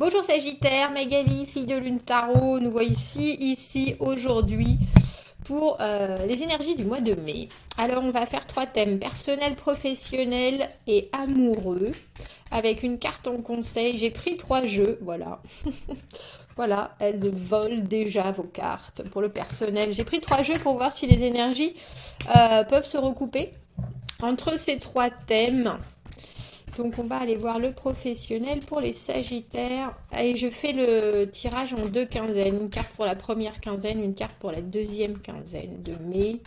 Bonjour Sagittaire, Magali, fille de Lune Tarot, nous voici ici aujourd'hui pour les énergies du mois de mai. Alors on va faire trois thèmes, personnel, professionnel et amoureux, avec une carte en conseil. J'ai pris trois jeux, voilà. Voilà, elles volent déjà vos cartes pour le personnel. J'ai pris trois jeux pour voir si les énergies peuvent se recouper entre ces trois thèmes. Donc on va aller voir le professionnel pour les Sagittaires. Et je fais le tirage en deux quinzaines. Une carte pour la première quinzaine, une carte pour la deuxième quinzaine de mai.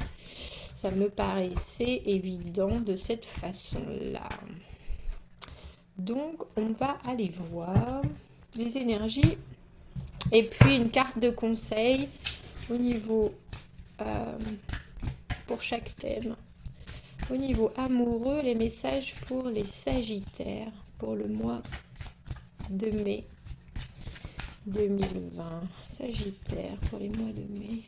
Ça me paraissait évident de cette façon-là. Donc on va aller voir les énergies. Et puis une carte de conseil au niveau pour chaque thème. Au niveau amoureux, les messages pour les Sagittaires pour le mois de mai 2020. Sagittaire pour les mois de mai.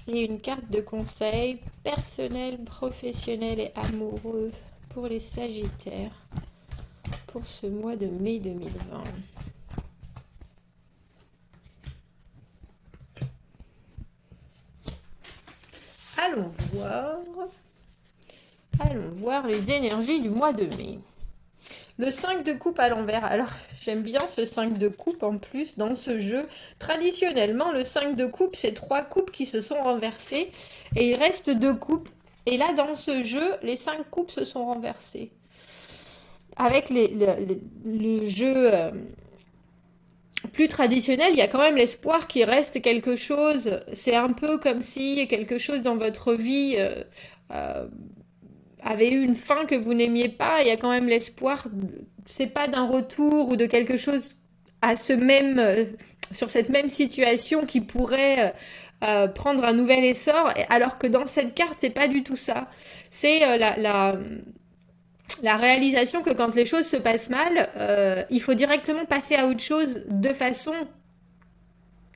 Et une carte de conseil personnel, professionnel et amoureux pour les Sagittaires pour ce mois de mai 2020. Allons voir les énergies du mois de mai. Le 5 de coupe à l'envers. Alors, j'aime bien ce 5 de coupe en plus dans ce jeu. Traditionnellement, le 5 de coupe, c'est trois coupes qui se sont renversées et il reste deux coupes. Et là, dans ce jeu, les 5 coupes se sont renversées. Avec le jeu plus traditionnel, il y a quand même l'espoir qu'il reste quelque chose. C'est un peu comme si quelque chose dans votre vie avait eu une fin que vous n'aimiez pas. Il y a quand même l'espoir, c'est pas d'un retour ou de quelque chose à ce même, sur cette même situation qui pourrait prendre un nouvel essor, alors que dans cette carte, c'est pas du tout ça. C'est la réalisation que quand les choses se passent mal, il faut directement passer à autre chose de façon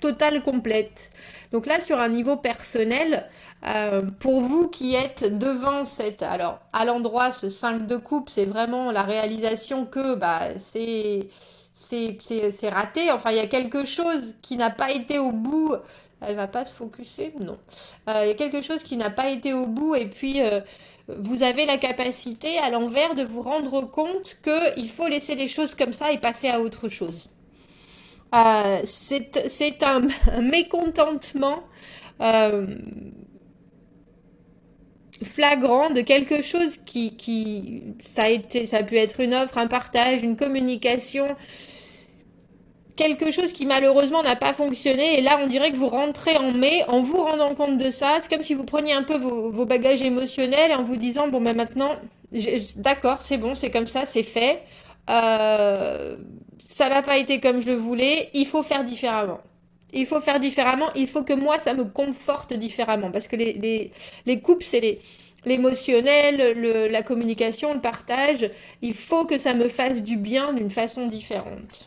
totale, complète. Donc là, sur un niveau personnel, pour vous qui êtes devant cette... Alors, à l'endroit, ce 5 de coupe, c'est vraiment la réalisation que bah, c'est raté. Enfin, il y a quelque chose qui n'a pas été au bout. Elle va pas se focuser? Non. Il y a quelque chose qui n'a pas été au bout et puis vous avez la capacité à l'envers de vous rendre compte qu'il faut laisser les choses comme ça et passer à autre chose. C'est un mécontentement euh, flagrant de quelque chose ça a pu être une offre, un partage, une communication, quelque chose qui malheureusement n'a pas fonctionné. Et là, on dirait que vous rentrez en mai en vous rendant compte de ça. C'est comme si vous preniez un peu vos bagages émotionnels et en vous disant, bon ben maintenant, d'accord, c'est bon, c'est comme ça, c'est fait. Ça n'a pas été comme je le voulais, il faut faire différemment. Il faut faire différemment, il faut que moi, ça me conforte différemment. Parce que les coupes, c'est l'émotionnel, la communication, le partage. Il faut que ça me fasse du bien d'une façon différente.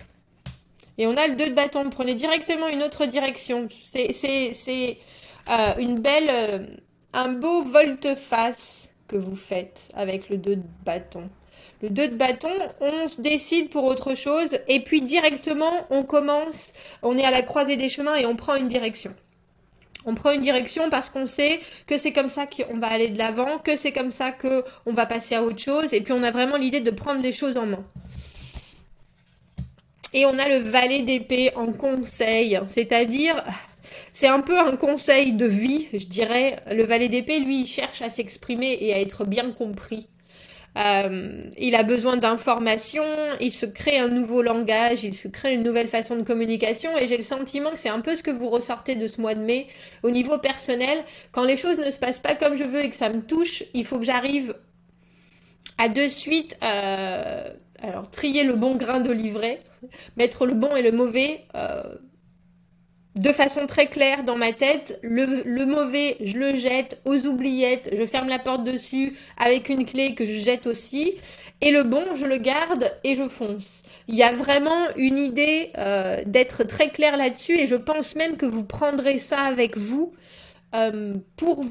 Et on a le 2 de bâton. Prenez directement une autre direction. C'est une belle, un beau volte-face que vous faites avec le 2 de bâton. Le 2 de bâton, on se décide pour autre chose et puis directement on commence, on est à la croisée des chemins et on prend une direction. On prend une direction parce qu'on sait que c'est comme ça qu'on va aller de l'avant, que c'est comme ça qu'on va passer à autre chose et puis on a vraiment l'idée de prendre les choses en main. Et on a le valet d'épée en conseil, c'est-à-dire, c'est un peu un conseil de vie, je dirais. Le valet d'épée, lui, il cherche à s'exprimer et à être bien compris. Il a besoin d'informations, il se crée un nouveau langage, il se crée une nouvelle façon de communication et j'ai le sentiment que c'est un peu ce que vous ressortez de ce mois de mai au niveau personnel. Quand les choses ne se passent pas comme je veux et que ça me touche, il faut que j'arrive à de suite alors trier le bon grain de livret, mettre le bon et le mauvais de façon très claire dans ma tête. Le mauvais, je le jette aux oubliettes, je ferme la porte dessus avec une clé que je jette aussi. Et le bon, je le garde et je fonce. Il y a vraiment une idée d'être très clair là-dessus et je pense même que vous prendrez ça avec vous pour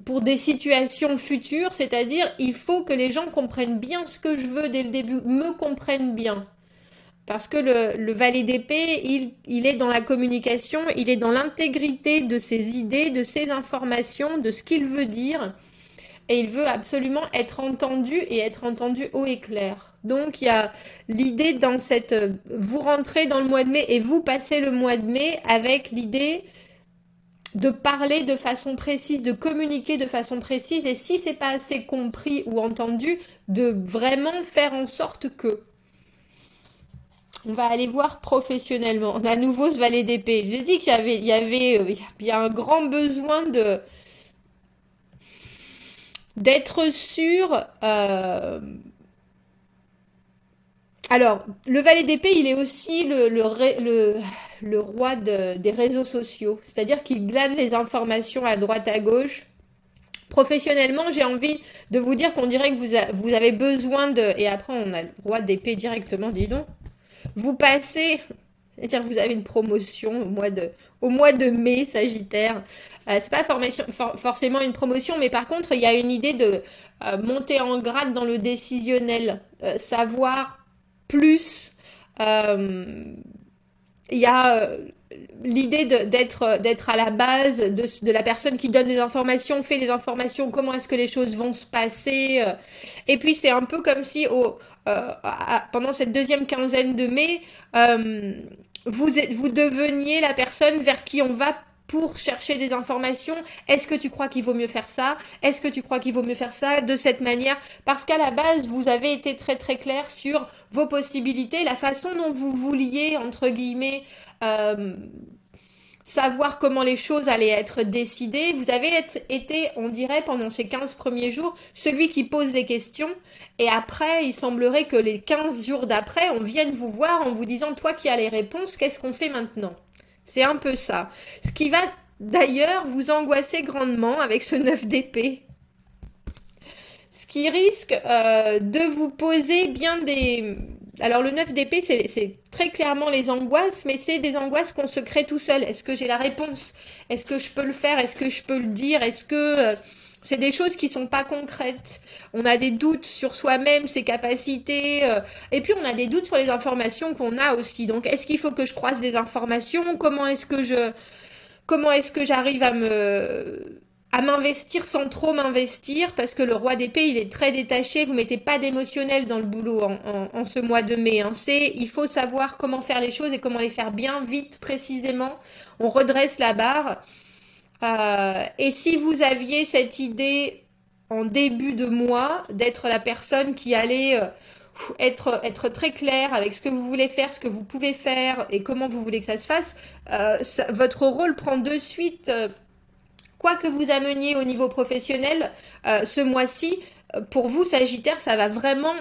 pour des situations futures, c'est-à-dire il faut que les gens comprennent bien ce que je veux dès le début, me comprennent bien. Parce que le valet d'épée, il est dans la communication, il est dans l'intégrité de ses idées, de ses informations, de ce qu'il veut dire. Et il veut absolument être entendu et être entendu haut et clair. Donc il y a l'idée dans cette... Vous rentrez dans le mois de mai et vous passez le mois de mai avec l'idée de parler de façon précise, de communiquer de façon précise. Et si c'est pas assez compris ou entendu, de vraiment faire en sorte que... On va aller voir professionnellement. On a à nouveau ce valet d'épée. J'ai dit il y a un grand besoin d'être sûr. Alors, le valet d'épée, il est aussi le roi des réseaux sociaux. C'est-à-dire qu'il glane les informations à droite à gauche. Professionnellement, j'ai envie de vous dire qu'on dirait que vous avez besoin de... Et après, on a le roi d'épée directement, dis donc. Vous passez, c'est-à-dire vous avez une promotion au mois de mai, Sagittaire. C'est pas forcément une promotion, mais par contre, il y a une idée de monter en grade dans le décisionnel, savoir plus. euh, il y a l'idée d'être à la base de la personne qui donne des informations, fait les informations, comment est-ce que les choses vont se passer. Et puis c'est un peu comme si pendant cette deuxième quinzaine de mai, vous deveniez la personne vers qui on va pour chercher des informations. Est-ce que tu crois qu'il vaut mieux faire ça? Est-ce que tu crois qu'il vaut mieux faire ça de cette manière? Parce qu'à la base, vous avez été très très clair sur vos possibilités, la façon dont vous vouliez, entre guillemets, euh, savoir comment les choses allaient être décidées. Vous avez été, on dirait, pendant ces 15 premiers jours, celui qui pose les questions. Et après, il semblerait que les 15 jours d'après, on vienne vous voir en vous disant, toi qui as les réponses, qu'est-ce qu'on fait maintenant? C'est un peu ça. Ce qui va d'ailleurs vous angoisser grandement avec ce 9 d'épée. Ce qui risque de vous poser bien des... Alors le 9 d'épée, c'est très clairement les angoisses, mais c'est des angoisses qu'on se crée tout seul. Est-ce que j'ai la réponse? Est-ce que je peux le faire? Est-ce que je peux le dire? Est-ce que... c'est des choses qui sont pas concrètes. On a des doutes sur soi-même, ses capacités, et puis on a des doutes sur les informations qu'on a aussi. Donc, est-ce qu'il faut que je croise des informations? Comment est-ce que j'arrive à m'investir sans trop m'investir? Parce que le roi d'épée, il est très détaché. Vous mettez pas d'émotionnel dans le boulot en ce mois de mai, hein. Il faut savoir comment faire les choses et comment les faire bien, vite, précisément. On redresse la barre. Et si vous aviez cette idée en début de mois d'être la personne qui allait être très clair avec ce que vous voulez faire, ce que vous pouvez faire et comment vous voulez que ça se fasse, votre rôle prend de suite, quoi que vous ameniez au niveau professionnel ce mois-ci, pour vous, Sagittaire, ça va vraiment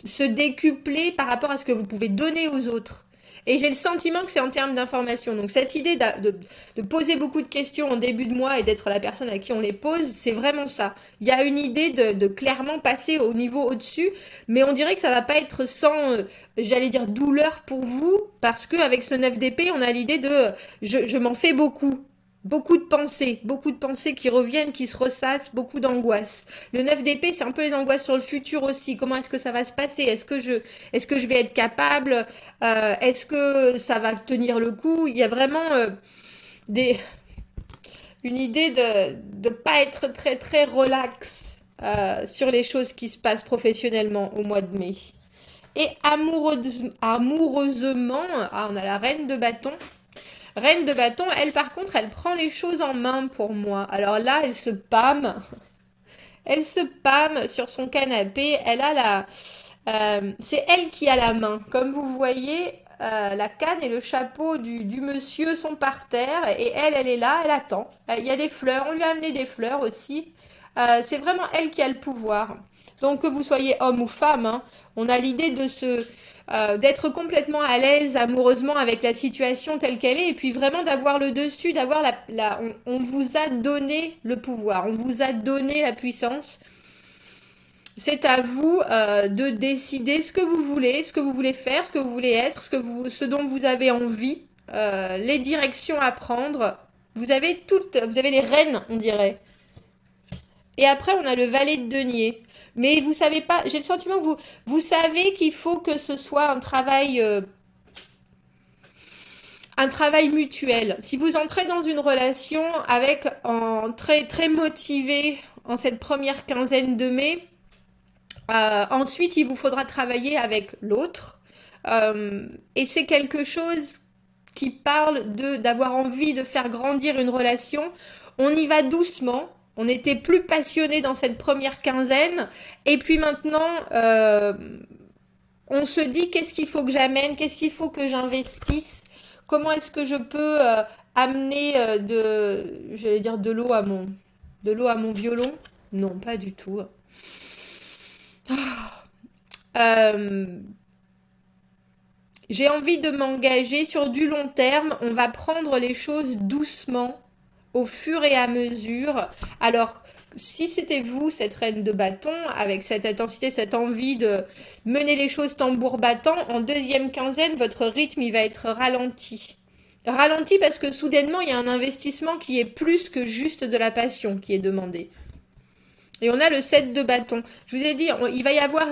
se décupler par rapport à ce que vous pouvez donner aux autres. Et j'ai le sentiment que c'est en termes d'information. Donc cette idée de poser beaucoup de questions en début de mois et d'être la personne à qui on les pose, c'est vraiment ça. Il y a une idée de clairement passer au niveau au-dessus, mais on dirait que ça va pas être sans, j'allais dire, douleur pour vous, parce qu'avec ce 9 d'épée, on a l'idée de je m'en fais beaucoup. Beaucoup de pensées qui reviennent, qui se ressassent, beaucoup d'angoisse. Le 9 d'épée, c'est un peu les angoisses sur le futur aussi. Comment est-ce que ça va se passer? Est-ce que je vais être capable? Est-ce que ça va tenir le coup? Il y a vraiment des, une idée de pas être très très relax sur les choses qui se passent professionnellement au mois de mai. Et amoureusement, on a la reine de bâton. Reine de bâton, elle par contre, elle prend les choses en main pour moi. Alors là, elle se pâme sur son canapé. C'est elle qui a la main. Comme vous voyez, la canne et le chapeau du monsieur sont par terre et elle est là, elle attend. Il y a des fleurs, on lui a amené des fleurs aussi. C'est vraiment elle qui a le pouvoir. Donc que vous soyez homme ou femme, hein, on a l'idée d'être complètement à l'aise amoureusement avec la situation telle qu'elle est et puis vraiment d'avoir le dessus, d'avoir on vous a donné le pouvoir, on vous a donné la puissance. C'est à vous de décider ce que vous voulez, ce que vous voulez faire, ce que vous voulez être, ce dont vous avez envie, les directions à prendre. vous avez les reines, on dirait. Et après, on a le valet de denier. Mais vous savez pas, j'ai le sentiment que vous savez qu'il faut que ce soit un travail mutuel. Si vous entrez dans une relation avec en très très motivé en cette première quinzaine de mai, ensuite il vous faudra travailler avec l'autre. Et c'est quelque chose qui parle de d'avoir envie de faire grandir une relation. On y va doucement. On était plus passionné dans cette première quinzaine. Et puis maintenant, on se dit qu'est-ce qu'il faut que j'amène, qu'est-ce qu'il faut que j'investisse, comment est-ce que je peux amener j'allais dire de l'eau à mon violon. Non, pas du tout. Euh, j'ai envie de m'engager sur du long terme. On va prendre les choses doucement, au fur et à mesure. Alors, si c'était vous, cette reine de bâton, avec cette intensité, cette envie de mener les choses tambour battant, en deuxième quinzaine, votre rythme, il va être ralenti. Ralenti parce que soudainement, il y a un investissement qui est plus que juste de la passion qui est demandé. Et on a le 7 de bâton. Je vous ai dit, il va y avoir,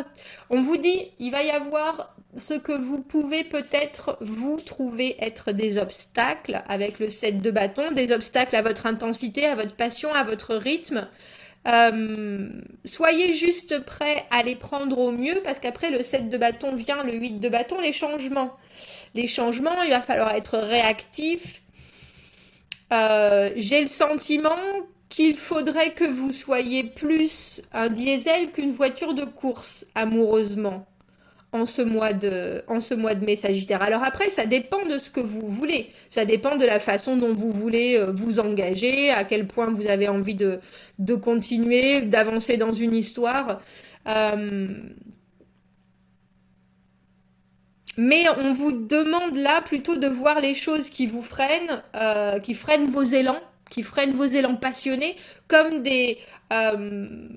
on vous dit, il va y avoir ce que vous pouvez peut-être vous trouver être des obstacles avec le 7 de bâton, des obstacles à votre intensité, à votre passion, à votre rythme. Soyez juste prêts à les prendre au mieux parce qu'après le 7 de bâton vient le 8 de bâton, les changements. Les changements, il va falloir être réactif. J'ai le sentiment qu'il faudrait que vous soyez plus un diesel qu'une voiture de course, amoureusement, en ce mois de mai Sagittaire. Alors après, ça dépend de ce que vous voulez. Ça dépend de la façon dont vous voulez vous engager, à quel point vous avez envie de continuer, d'avancer dans une histoire. Euh, mais on vous demande là plutôt de voir les choses qui freinent vos élans, qui freinent vos élans passionnés, comme euh,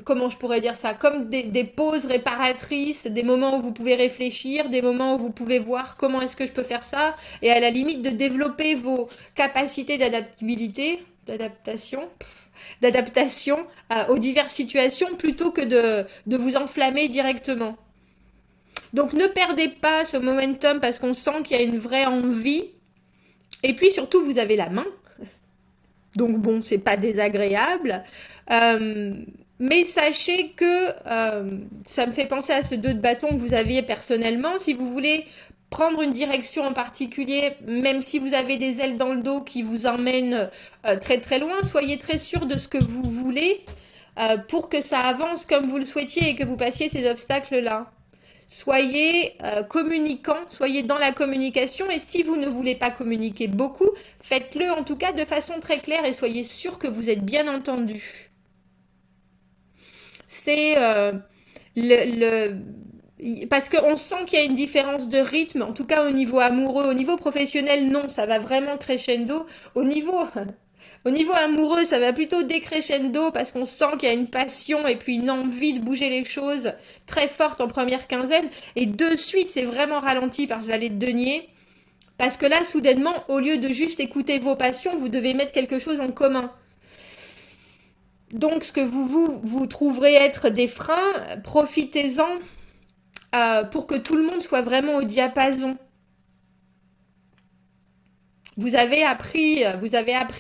comment je pourrais dire ça, comme des pauses réparatrices, des moments où vous pouvez réfléchir, des moments où vous pouvez voir comment est-ce que je peux faire ça, et à la limite de développer vos capacités d'adaptabilité, d'adaptation aux diverses situations plutôt que de vous enflammer directement. Donc ne perdez pas ce momentum parce qu'on sent qu'il y a une vraie envie. Et puis surtout, vous avez la main. Donc bon, c'est pas désagréable. Euh, mais sachez que ça me fait penser à ce 2 de bâton que vous aviez personnellement. Si vous voulez prendre une direction en particulier, même si vous avez des ailes dans le dos qui vous emmènent très très loin, soyez très sûr de ce que vous voulez pour que ça avance comme vous le souhaitiez et que vous passiez ces obstacles-là. Soyez communicant, soyez dans la communication et si vous ne voulez pas communiquer beaucoup, faites-le en tout cas de façon très claire et soyez sûr que vous êtes bien entendu. C'est parce qu'on sent qu'il y a une différence de rythme, en tout cas au niveau amoureux, au niveau professionnel, non, ça va vraiment crescendo. Au niveau, au niveau amoureux, ça va plutôt décrescendo parce qu'on sent qu'il y a une passion et puis une envie de bouger les choses très forte en première quinzaine. Et de suite, c'est vraiment ralenti par ce valet de denier. Parce que là, soudainement, au lieu de juste écouter vos passions, vous devez mettre quelque chose en commun. Donc, ce que vous trouverez être des freins, profitez-en pour que tout le monde soit vraiment au diapason. Vous avez appris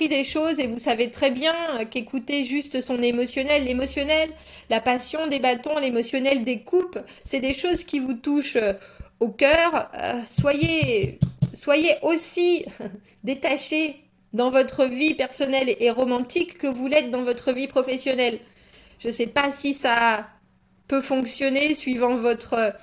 des choses et vous savez très bien qu'écouter juste son l'émotionnel, la passion des bâtons, l'émotionnel des coupes, c'est des choses qui vous touchent au cœur. Soyez aussi détachés dans votre vie personnelle et romantique que vous l'êtes dans votre vie professionnelle. Je ne sais pas si ça peut fonctionner suivant votre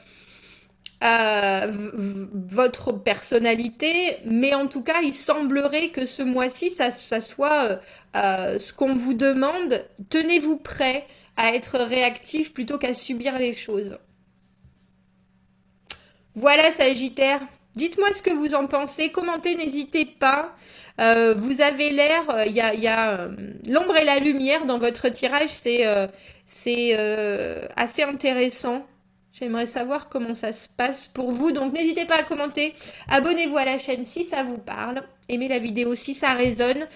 personnalité, mais en tout cas, il semblerait que ce mois-ci, ça soit ce qu'on vous demande. Tenez-vous prêt à être réactif plutôt qu'à subir les choses. Voilà, Sagittaire. Dites-moi ce que vous en pensez. Commentez, n'hésitez pas. Vous avez l'air, il y a l'ombre et la lumière dans votre tirage, c'est assez intéressant. J'aimerais savoir comment ça se passe pour vous. Donc n'hésitez pas à commenter. Abonnez-vous à la chaîne si ça vous parle. Aimez la vidéo si ça résonne.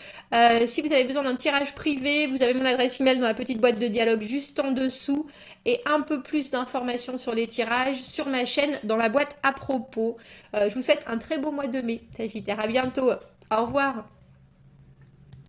Si vous avez besoin d'un tirage privé, vous avez mon adresse email dans la petite boîte de dialogue juste en dessous. Et un peu plus d'informations sur les tirages sur ma chaîne dans la boîte à propos. Je vous souhaite un très beau mois de mai, Sagittaire. À bientôt. Au revoir.